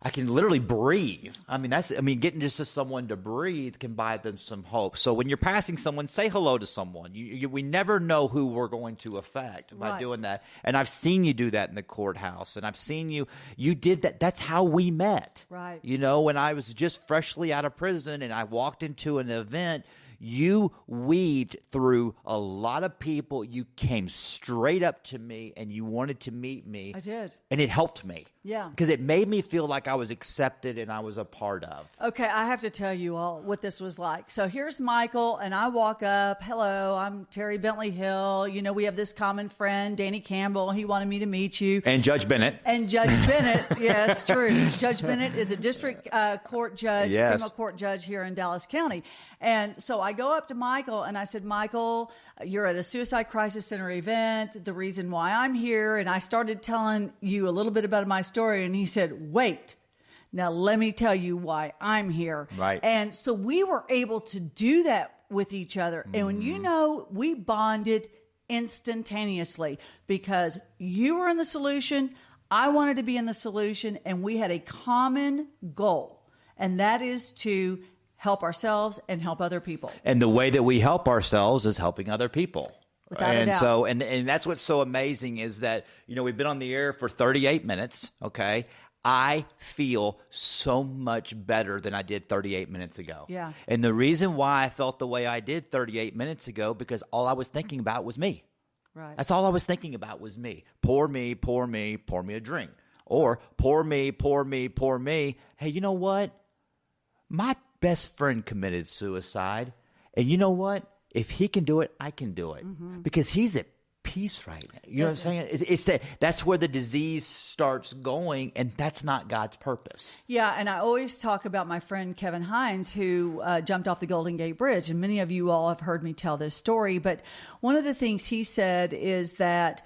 I can literally breathe. Getting just to someone to breathe can buy them some hope. So when you're passing someone, say hello to someone. We never know who we're going to affect by doing that. And I've seen you do that in the courthouse, and I've seen you did that. That's how we met. Right. You know, when I was just freshly out of prison and I walked into an event, you weaved through a lot of people. You came straight up to me and you wanted to meet me. I did. And it helped me. Yeah. Because it made me feel like I was accepted and I was a part of. Okay, I have to tell you all what this was like. So here's Michael, and I walk up. Hello, I'm Terry Bentley Hill. You know, we have this common friend, Danny Campbell. He wanted me to meet you. And Judge Bennett. And Judge Bennett, yeah, it's true. Judge Bennett is a district court judge, criminal court judge here in Dallas County. And so I go up to Michael and I said, Michael, you're at a suicide crisis center event. The reason why I'm here. And I started telling you a little bit about my story. And he said, wait, now let me tell you why I'm here. Right. And so we were able to do that with each other. And when you know, we bonded instantaneously because you were in the solution. I wanted to be in the solution. And we had a common goal. And that is to help ourselves and help other people. And the way that we help ourselves is helping other people. Without a doubt. So, and that's what's so amazing is that, you know, we've been on the air for 38 minutes. Okay. I feel so much better than I did 38 minutes ago. Yeah. And the reason why I felt the way I did 38 minutes ago, because all I was thinking about was me. Right. That's all I was thinking about was me. Pour me a drink. Or pour me. Hey, you know what? My best friend committed suicide. And you know what? If he can do it, I can do it. Mm-hmm. Because he's at peace right now. You know what I'm saying? That's where the disease starts going, and that's not God's purpose. Yeah, and I always talk about my friend Kevin Hines, who jumped off the Golden Gate Bridge, and many of you all have heard me tell this story, but one of the things he said is that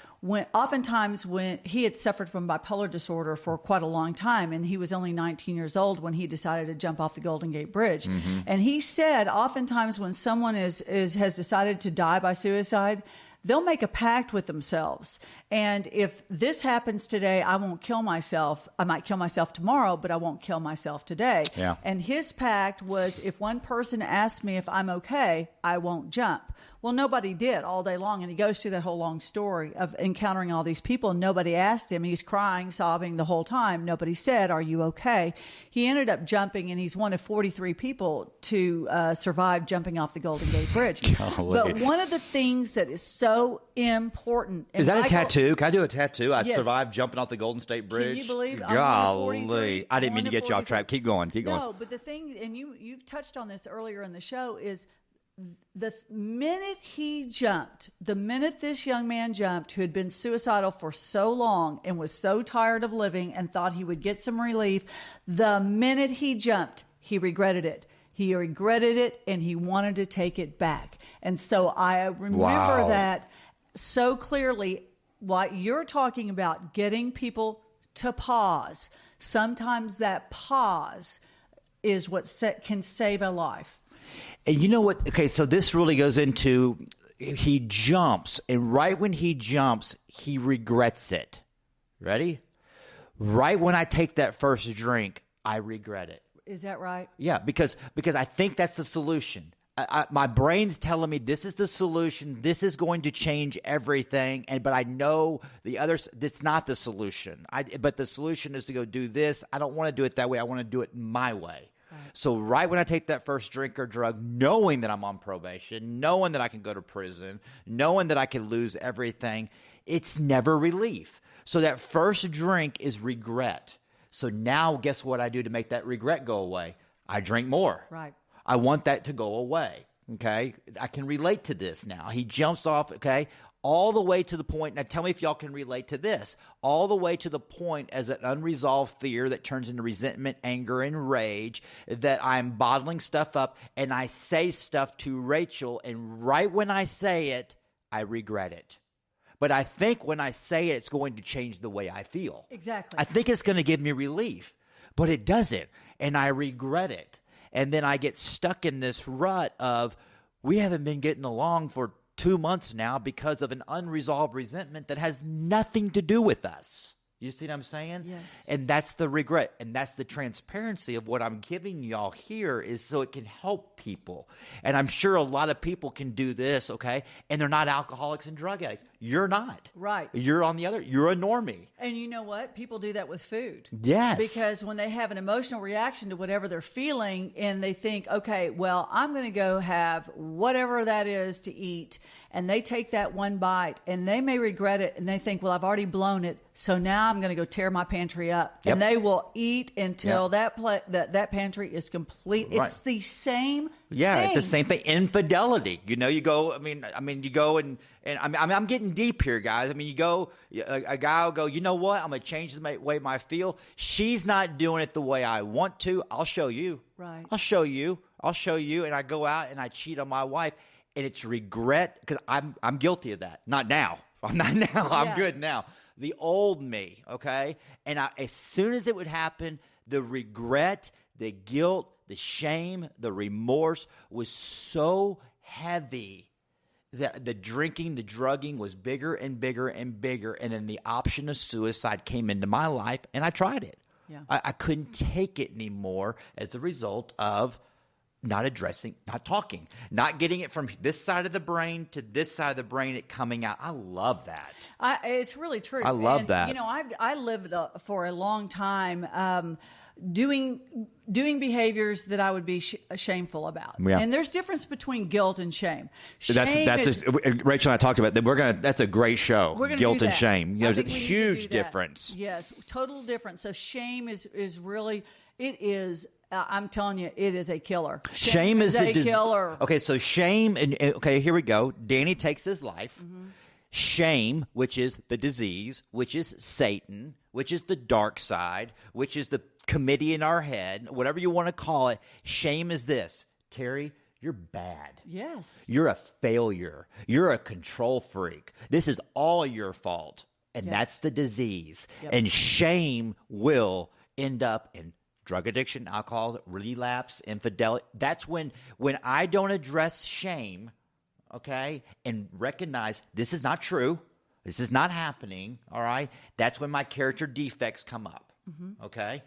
oftentimes when he had suffered from bipolar disorder for quite a long time, and he was only 19 years old when he decided to jump off the Golden Gate Bridge. Mm-hmm. And he said oftentimes when someone has decided to die by suicide, they'll make a pact with themselves. And if this happens today, I won't kill myself. I might kill myself tomorrow, but I won't kill myself today. Yeah. And his pact was, if one person asks me if I'm okay, I won't jump. Well, nobody did all day long. And he goes through that whole long story of encountering all these people. And nobody asked him. He's crying, sobbing the whole time. Nobody said, are you okay? He ended up jumping, and he's one of 43 people to survive jumping off the Golden Gate Bridge. But one of the things that is so important. Is that a tattoo? Can I do a tattoo? Yes. survived jumping off the Golden State Bridge. Can you believe? Golly. I didn't mean to get you off track. Keep going. No, but the thing, and you touched on this earlier in the show, is the minute this young man jumped, who had been suicidal for so long and was so tired of living and thought he would get some relief, the minute he jumped, he regretted it. He regretted it, and he wanted to take it back. And so I remember that so clearly. What you're talking about, getting people to pause. Sometimes that pause is what can save a life. And you know what? Okay, so this really goes into he jumps, and right when he jumps, he regrets it. Ready? Right when I take that first drink, I regret it. Is that right? Yeah, because I think that's the solution. My brain's telling me this is the solution. This is going to change everything. But I know that's not the solution. But the solution is to go do this. I don't want to do it that way. I want to do it my way. Right. So right when I take that first drink or drug, knowing that I'm on probation, knowing that I can go to prison, knowing that I can lose everything, it's never relief. So that first drink is regret. So now guess what I do to make that regret go away? I drink more. Right. I want that to go away, okay? I can relate to this now. He jumps off, okay, all the way to the point. Now tell me if y'all can relate to this. All the way to the point as an unresolved fear that turns into resentment, anger, and rage, that I'm bottling stuff up, and I say stuff to Rachel, and right when I say it, I regret it. But I think when I say it, it's going to change the way I feel. Exactly. I think it's going to give me relief, but it doesn't, and I regret it. And then I get stuck in this rut of, we haven't been getting along for 2 months now because of an unresolved resentment that has nothing to do with us. You see what I'm saying? Yes. And that's the regret. And that's the transparency of what I'm giving y'all here, is so it can help people. And I'm sure a lot of people can do this, okay? And they're not alcoholics and drug addicts. You're not. Right. You're on the other. You're a normie. And you know what? People do that with food. Yes. Because when they have an emotional reaction to whatever they're feeling and they think, okay, well, I'm going to go have whatever that is to eat. And they take that one bite and they may regret it. And they think, well, I've already blown it. So now I'm going to go tear my pantry up. Yep. And they will eat until Yep. that pantry is complete. Right. It's the same Yeah, thing. it's the same thing. Infidelity. You know, you go. I mean, you go and I'm getting deep here, guys. I mean, you go. A guy will go. You know what? I'm gonna change the way I feel. She's not doing it the way I want to. I'll show you. Right. I'll show you. And I go out and I cheat on my wife, and it's regret because I'm guilty of that. Not now. I'm not now. I'm Yeah. good now. The old me, okay? And as soon as it would happen, the regret, the guilt, the shame, the remorse was so heavy that the drinking, the drugging was bigger and bigger and bigger. And then the option of suicide came into my life, and I tried it. Yeah. I couldn't take it anymore as a result of not addressing, not talking, not getting it from this side of the brain to this side of the brain, it coming out. I love that. It's really true. I love that. You know, I lived for a long time doing behaviors that I would be shameful about. Yeah. And there's difference between guilt and shame. Rachel and I talked about that. That's a great show. We're gonna Guilt do and that. shame. I There's a think we need to huge do that. difference. Yes, total difference. So shame is really, it is. I'm telling you, it is a killer. Shame is a killer. Okay, so shame, and okay, here we go. Danny takes his life. Mm-hmm. Shame, which is the disease, which is Satan, which is the dark side, which is the committee in our head, whatever you want to call it. Shame is this. Terry, you're bad. Yes. You're a failure. You're a control freak. This is all your fault. And Yes. that's the disease. Yep. And shame will end up in drug addiction, alcohol, relapse, infidelity. That's when I don't address shame, okay, and recognize this is not true, this is not happening, all right, that's when my character defects come up, okay?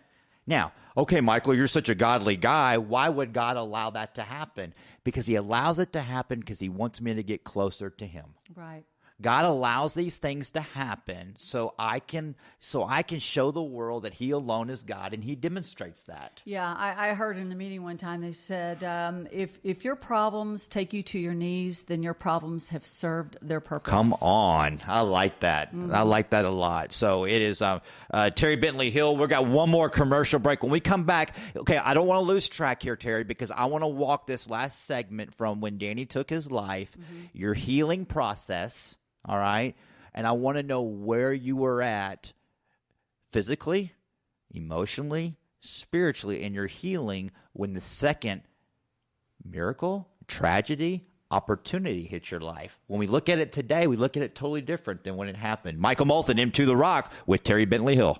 Now, okay, Michael, you're such a godly guy. Why would God allow that to happen? Because he allows it to happen because he wants me to get closer to him. Right. God allows these things to happen so I can show the world that he alone is God, and he demonstrates that. Yeah, I heard in a meeting one time, they said, if your problems take you to your knees, then your problems have served their purpose. Come on. I like that. I like that a lot. So it is Terry Bentley Hill. We've got one more commercial break. When we come back, okay, I don't want to lose track here, Terry, because I want to walk this last segment from when Danny took his life, your healing process, all right? And I want to know where you were at physically, emotionally, spiritually in your healing when the second miracle, tragedy, opportunity hit your life. When we look at it today, we look at it totally different than when it happened. Michael Molthan, Into the Rock with Terry Bentley Hill.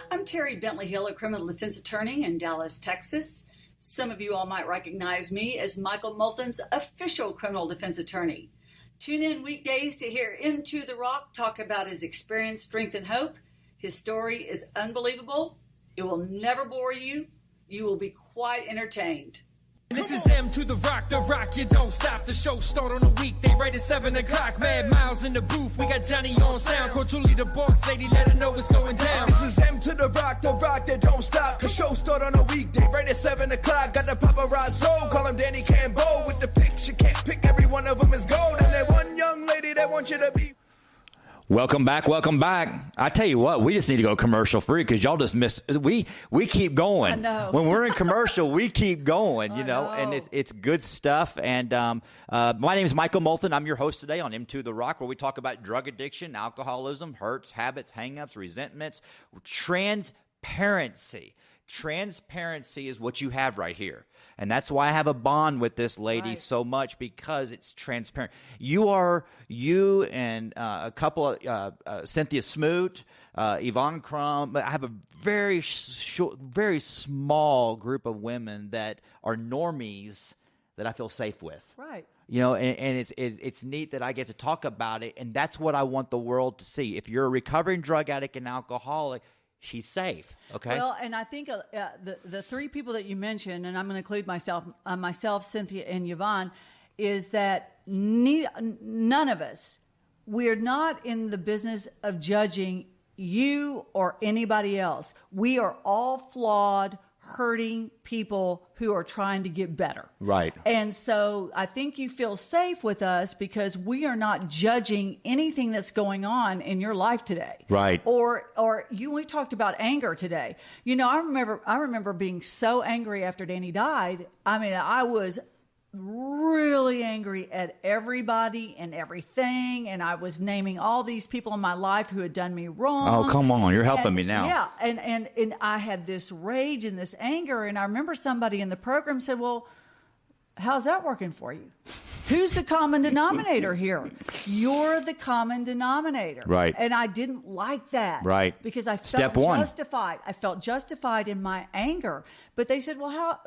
I'm Terry Bentley Hill, a criminal defense attorney in Dallas, Texas. Some of you all might recognize me as Michael Molthan's official criminal defense attorney. Tune in weekdays to hear Into the Rock talk about his experience, strength, and hope. His story is unbelievable. It will never bore you. You will be quite entertained. This is M to the rock, you don't stop. The show start on a weekday right at 7 o'clock. Mad Miles in the booth, we got Johnny on sound. Call Julie the boss lady, let her know what's going down. This is M to the rock that don't stop. The show start on a weekday right at 7 o'clock. Got the paparazzo, call him Danny Cambo. With the pics, you can't pick, every one of them is gold. And that one young lady that wants you to be... Welcome back. I tell you what, we just need to go commercial free because y'all just missed. We keep going. I know. When we're in commercial, we keep going. You know, and it's good stuff. And my name is Michael Molthan. I'm your host today on M2 The Rock, where we talk about drug addiction, alcoholism, hurts, habits, hangups, resentments, transparency. Transparency is what you have right here. And that's why I have a bond with this lady so much, because it's transparent. You and a couple of Cynthia Smoot, Yvonne Crum. I have a very small group of women that are normies that I feel safe with. Right. You know, and it's neat that I get to talk about it, and that's what I want the world to see. If you're a recovering drug addict and alcoholic, she's safe, okay? Well, and I think the three people that you mentioned, and I'm going to include myself, Cynthia, and Yvonne, is that none of us, we're not in the business of judging you or anybody else. We are all flawed, hurting people who are trying to get better. Right. And so I think you feel safe with us because we are not judging anything that's going on in your life today. Right. We talked about anger today. You know, I remember being so angry after Danny died. I mean, I was really angry at everybody and everything, and I was naming all these people in my life who had done me wrong. Oh, come on, you're helping me now. Yeah, and I had this rage and this anger, and I remember somebody in the program said, well, how's that working for you? Who's the common denominator here? You're the common denominator. Right. And I didn't like that. Right. Because I Step felt one. justified. I felt justified in my anger. But they said, well,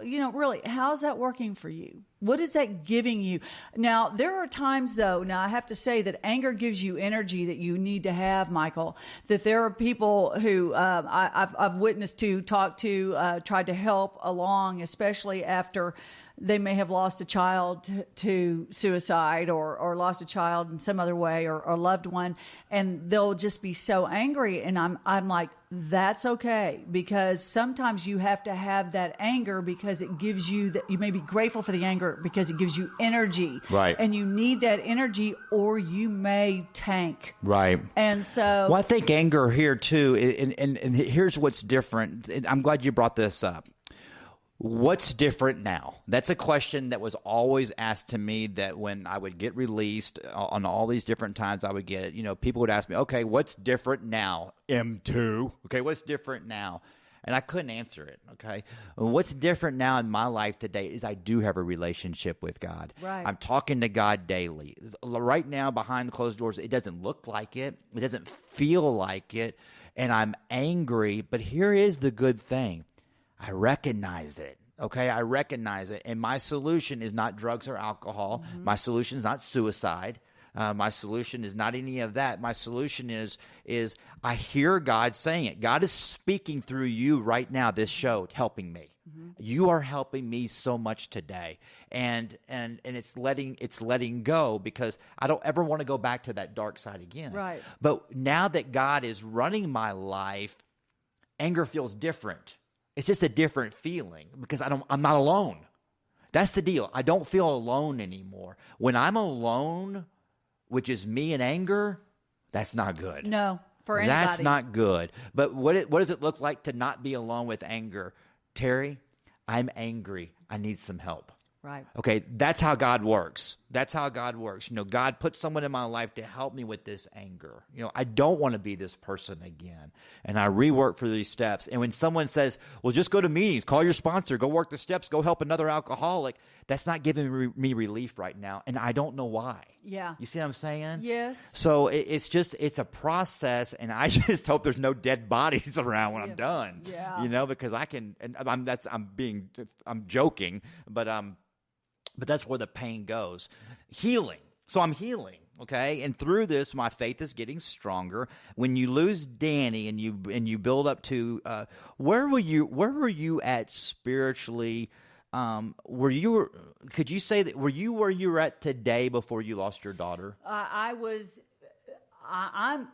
how's that working for you? What is that giving you? Now, there are times, though, I have to say that anger gives you energy that you need to have, Michael, that there are people who I've witnessed to, talked to, tried to help along, especially after they may have lost a child to suicide or lost a child in some other way or a loved one, and they'll just be so angry. And I'm like, that's okay, because sometimes you have to have that anger because it gives you that. You may be grateful for the anger because it gives you energy. Right. And you need that energy or you may tank. Right. And so... Well, I think anger here, too, and here's what's different. I'm glad you brought this up. What's different now? That's a question that was always asked to me, that when I would get released on all these different times I would get, people would ask me, okay, what's different now? M2. Okay, what's different now? And I couldn't answer it, okay? What's different now in my life today is I do have a relationship with God. Right. I'm talking to God daily. Right now, behind the closed doors, it doesn't look like it. It doesn't feel like it. And I'm angry, but here is the good thing. I recognize it, okay? I recognize it. And my solution is not drugs or alcohol. Mm-hmm. My solution is not suicide. My solution is not any of that. My solution is I hear God saying it. God is speaking through you right now, this show, helping me. Mm-hmm. You are helping me so much today. And it's letting go, because I don't ever want to go back to that dark side again. Right. But now that God is running my life, anger feels different. It's just a different feeling because I'm not alone. That's the deal. I don't feel alone anymore. When I'm alone, which is me and anger, that's not good. No, for anybody. That's not good. But what does it look like to not be alone with anger? Terry, I'm angry. I need some help. Right. Okay, that's how God works. That's how God works. You know, God put someone in my life to help me with this anger. You know, I don't want to be this person again. And I rework for these steps. And when someone says, well, just go to meetings, call your sponsor, go work the steps, go help another alcoholic, that's not giving me relief right now. And I don't know why. Yeah. You see what I'm saying? Yes. So it's a process, and I just hope there's no dead bodies around when I'm done. Yeah. You know, because I'm joking, but that's where the pain goes. Healing. So I'm healing, okay? And through this, my faith is getting stronger. When you lose Danny and you build up to where were you at spiritually? Could you say that were you where you were at today before you lost your daughter? I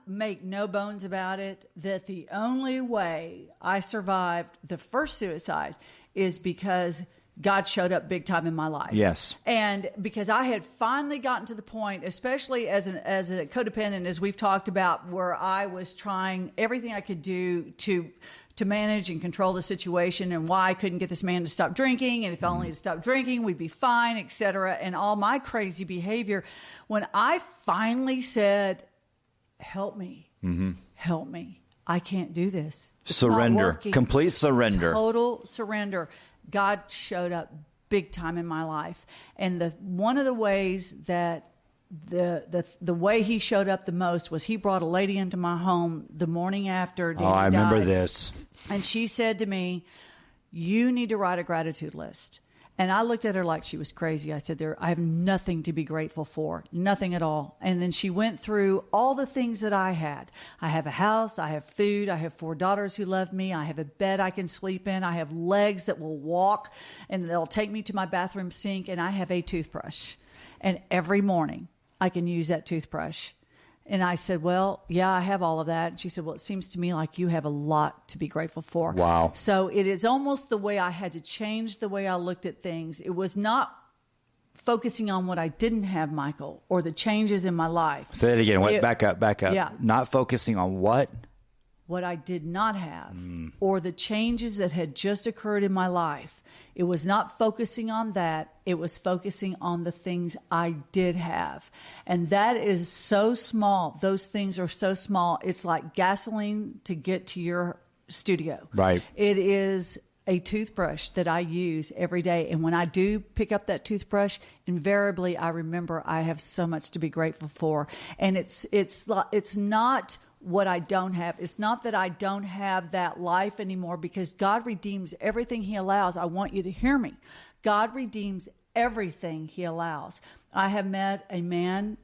make no bones about it that the only way I survived the first suicide is because God showed up big time in my life. Yes. And because I had finally gotten to the point, especially as a codependent, as we've talked about, where I was trying everything I could do to manage and control the situation, and why I couldn't get this man to stop drinking, and if only to stop drinking, we'd be fine, etc. And all my crazy behavior. When I finally said, help me, help me, I can't do this. It's surrender. not working. Complete surrender. Total surrender. God showed up big time in my life. And one of the ways that the way he showed up the most was he brought a lady into my home the morning after Danny I remember died. this. And she said to me, you need to write a gratitude list. And I looked at her like she was crazy. I said, I have nothing to be grateful for, nothing at all. And then she went through all the things that I had. I have a house, I have food, I have 4 daughters who love me, I have a bed I can sleep in, I have legs that will walk and they'll take me to my bathroom sink, and I have a toothbrush. And every morning I can use that toothbrush. And I said, well, yeah, I have all of that. And she said, well, it seems to me like you have a lot to be grateful for. Wow. So it is almost the way I had to change the way I looked at things. It was not focusing on what I didn't have, Michael, or the changes in my life. Say that again. Back up. Yeah. Not focusing on what? What I did not have, or the changes that had just occurred in my life. It was not focusing on that. It was focusing on the things I did have. And that is so small. Those things are so small. It's like gasoline to get to your studio. Right. It is a toothbrush that I use every day. And when I do pick up that toothbrush, invariably I remember I have so much to be grateful for. And it's not what I don't have. It's not that I don't have that life anymore, because God redeems everything he allows. I want you to hear me. God redeems everything he allows. I have met a man,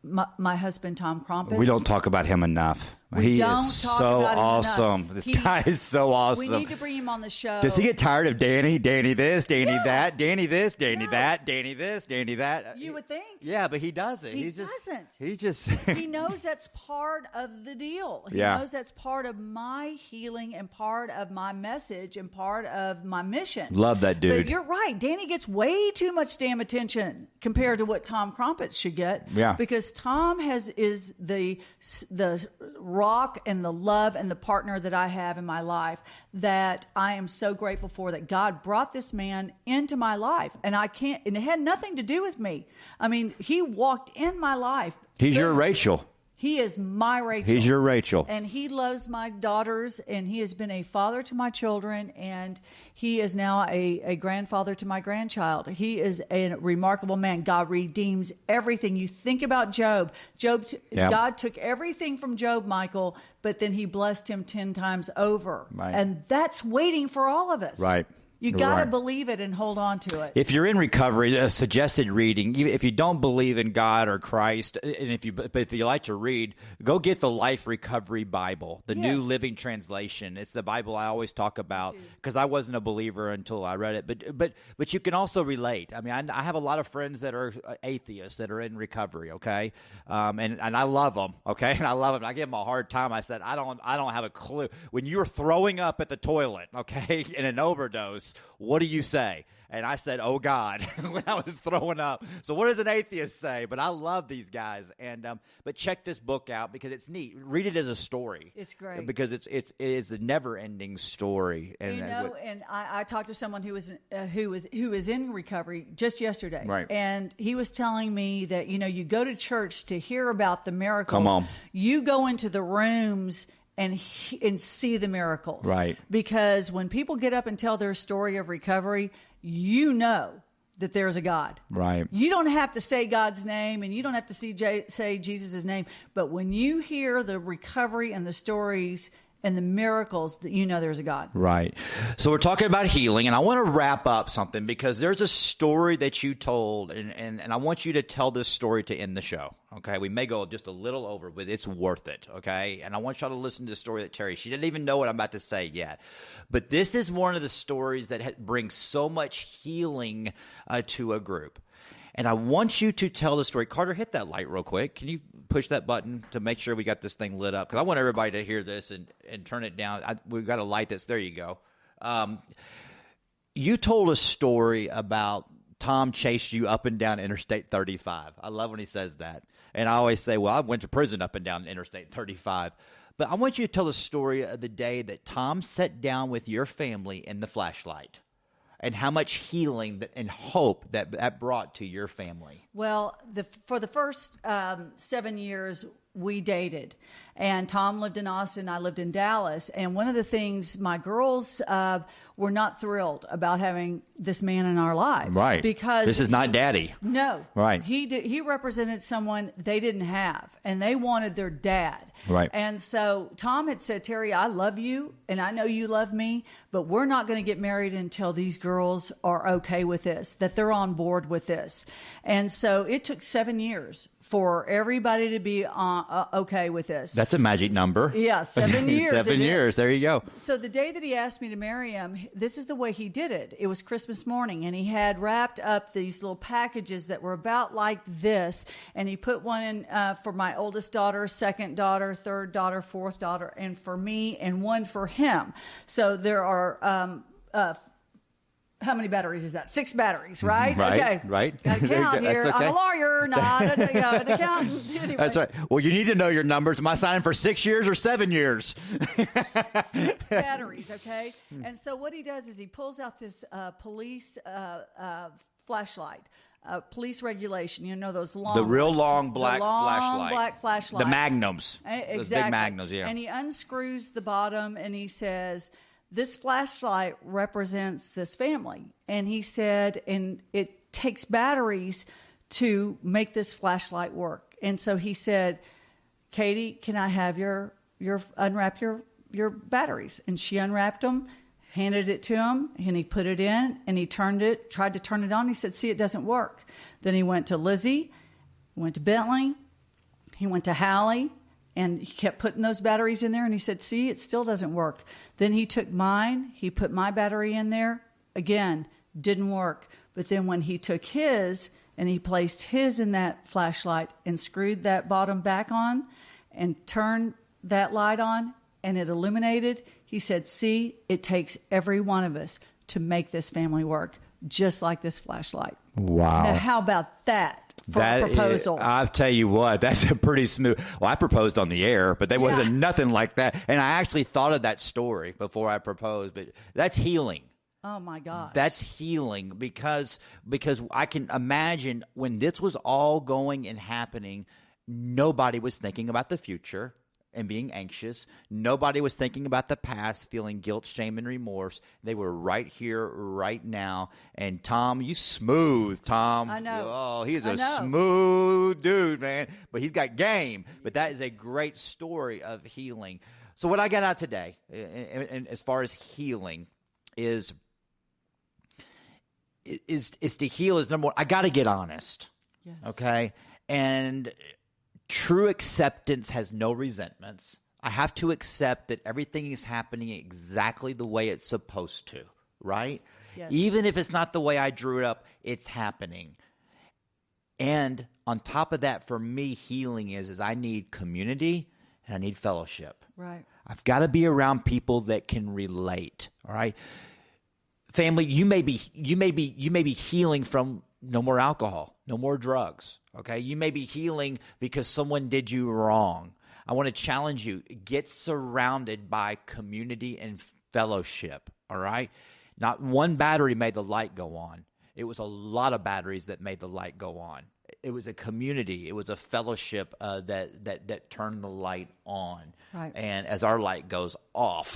my husband, Tom Crumpets. We don't talk about him enough. He is so awesome. This guy is so awesome. We need to bring him on the show. Does he get tired of Danny this, Danny that, Danny this, Danny that, Danny this, Danny that? You would think. Yeah, but he doesn't. He doesn't. He just. He knows that's part of the deal. He knows that's part of my healing and part of my message and part of my mission. Love that dude. But you're right. Danny gets way too much damn attention compared to what Tom Crumpets should get. Yeah. Because Tom is the rock and the love and the partner that I have in my life that I am so grateful for, that God brought this man into my life. And and it had nothing to do with me. I mean, he walked in my life. He's your Rachel. He is my Rachel. He's your Rachel. And he loves my daughters, and he has been a father to my children, and he is now a grandfather to my grandchild. He is a remarkable man. God redeems everything. You think about Job. God took everything from Job, Michael, but then he blessed him 10 times over. Right. And that's waiting for all of us. Right. You got to believe it and hold on to it. If you're in recovery, a suggested reading, if you don't believe in God or Christ, and if you like to read, go get the Life Recovery Bible, the New Living Translation. It's the Bible I always talk about, because I wasn't a believer until I read it. But you can also relate. I mean, I have a lot of friends that are atheists that are in recovery. Okay, and I love them. Okay, and I love them. I give them a hard time. I said I don't have a clue when you're throwing up at the toilet. Okay, in an overdose. atheists. What do you say? And I said, oh, God, when I was throwing up. So what does an atheist say? But I love these guys. And but check this book out because it's neat. Read it as a story. It's great. Because it is the never-ending story. And, and I talked to someone who is in recovery just yesterday. Right. And he was telling me that, you go to church to hear about the miracles. Come on. You go into the rooms and see the miracles. Right. Because when people get up and tell their story of recovery, you know that there's a God. Right. You don't have to say God's name and you don't have to say Jesus' name. But when you hear the recovery and the stories and the miracles, that you know there's a God. Right. So we're talking about healing, and I want to wrap up something because there's a story that you told, and I want you to tell this story to end the show. Okay, we may go just a little over, but it's worth it. Okay, and I want y'all to listen to the story that Terry. She didn't even know what I'm about to say yet, but this is one of the stories that brings so much healing to a group. And I want you to tell the story. Carter, hit that light real quick. Can you push that button to make sure we got this thing lit up? Because I want everybody to hear this and turn it down. We've got a light that's there. You go. You told a story about Tom chased you up and down Interstate 35. I love when he says that. And I always say, well, I went to prison up and down Interstate 35. But I want you to tell the story of the day that Tom sat down with your family in the flashlight. And how much healing and hope that brought to your family. Well, for the first 7 years, we dated. And Tom lived in Austin, I lived in Dallas. And one of the things, my girls were not thrilled about having this man in our lives. Right. Because this is not daddy. No. Right. He represented someone they didn't have, and they wanted their dad. Right. And so Tom had said, Terry, I love you, and I know you love me, but we're not going to get married until these girls are okay with this, that they're on board with this. And so it took 7 years for everybody to be okay with this. That's a magic number. Yeah, 7 years. 7 years. There you go. So the day that he asked me to marry him, this is the way he did it. It was Christmas morning, and he had wrapped up these little packages that were about like this, and he put one in for my oldest daughter, second daughter, third daughter, fourth daughter, and for me, and one for him. So there are how many batteries is that? 6 batteries, right? Right, okay. right. Gotta count here. Okay. I'm a lawyer, not an accountant. Anyway. That's right. Well, you need to know your numbers. Am I signing for 6 years or 7 years? 6 batteries, okay? And so what he does is he pulls out this police flashlight. Police regulation, those long, the real long black flashlights, the magnums, exactly. Those big magnums, yeah. And he unscrews the bottom, and he says, "This flashlight represents this family." And he said, "And it takes batteries to make this flashlight work." And so he said, "Katie, can I have your unwrap your batteries?" And she unwrapped them, handed it to him, and he put it in, and he tried to turn it on. He said, "See, it doesn't work." Then he went to Lizzie, went to Bentley, he went to Hallie, and he kept putting those batteries in there, and he said, "See, it still doesn't work." Then he took mine, he put my battery in there, again, didn't work. But then when he took his, and he placed his in that flashlight and screwed that bottom back on and turned that light on, and it illuminated, he said, "See, it takes every one of us to make this family work, just like this flashlight." Wow. Now, how about that for a proposal? I'll tell you what, that's a pretty smooth. Well, I proposed on the air, but there wasn't nothing like that. And I actually thought of that story before I proposed, but that's healing. Oh, my gosh. That's healing because I can imagine when this was all going and happening, nobody was thinking about the future and being anxious. Nobody was thinking about the past, feeling guilt, shame, and remorse. They were right here, right now. And Tom, you smooth, Tom. I know. Oh, he's a smooth dude, man. But he's got game. But that is a great story of healing. So what I got out today, and as far as healing, is to heal is number one. I got to get honest. Yes. Okay? And true acceptance has no resentments. I have to accept that everything is happening exactly the way it's supposed to, right? Yes. Even if it's not the way I drew it up, it's happening. And on top of that, for me, healing is I need community and I need fellowship. Right. I've got to be around people that can relate, all right? family, you may be healing from no more alcohol, no more drugs. Okay, you may be healing because someone did you wrong. I want to challenge you: get surrounded by community and fellowship. All right, not one battery made the light go on. It was a lot of batteries that made the light go on. It was a community. It was a fellowship that turned the light on. Right. And as our light goes off.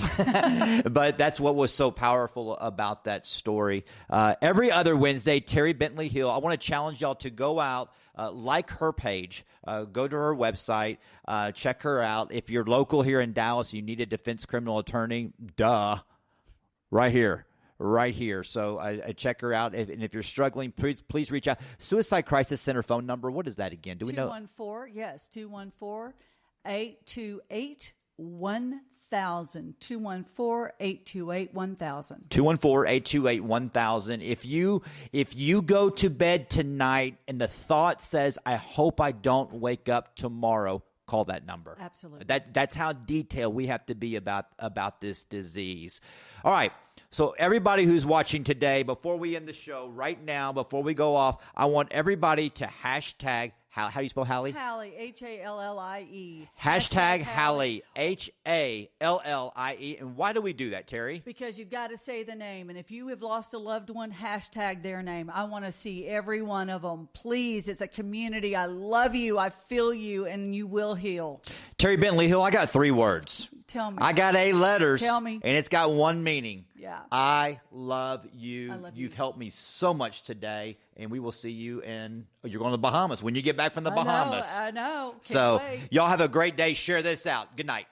But that's what was so powerful about that story. Every other Wednesday, Terry Bentley Hill, I want to challenge y'all to go out, like her page, go to her website, check her out. If you're local here in Dallas, you need a defense criminal attorney, right here. Right here. So check her out. And if you're struggling, please reach out. Suicide Crisis Center phone number. What is that again? Do we know? 214, yes, 214-828-1000. 214-828-1000. 214-828-1000. If you go to bed tonight and the thought says, I hope I don't wake up tomorrow, call that number. Absolutely. That's how detailed we have to be about this disease. All right. So everybody who's watching today, before we end the show, right now, before we go off, I want everybody to hashtag, how do you spell Hallie? Hallie, Hallie. Hashtag Hallie, Hallie. And why do we do that, Terry? Because you've got to say the name. And if you have lost a loved one, hashtag their name. I want to see every one of them. Please, it's a community. I love you. I feel you, and you will heal. Terry Bentley Hill, I got 3 words. Tell me. I got 8 letters. Tell me. And it's got one meaning. Yeah. I love you. I love You've you. helped me so much today, and we will see you you're going to the Bahamas when you get back from the Bahamas. I know. Can't So wait. y'all have a great day. Share this out. Good night.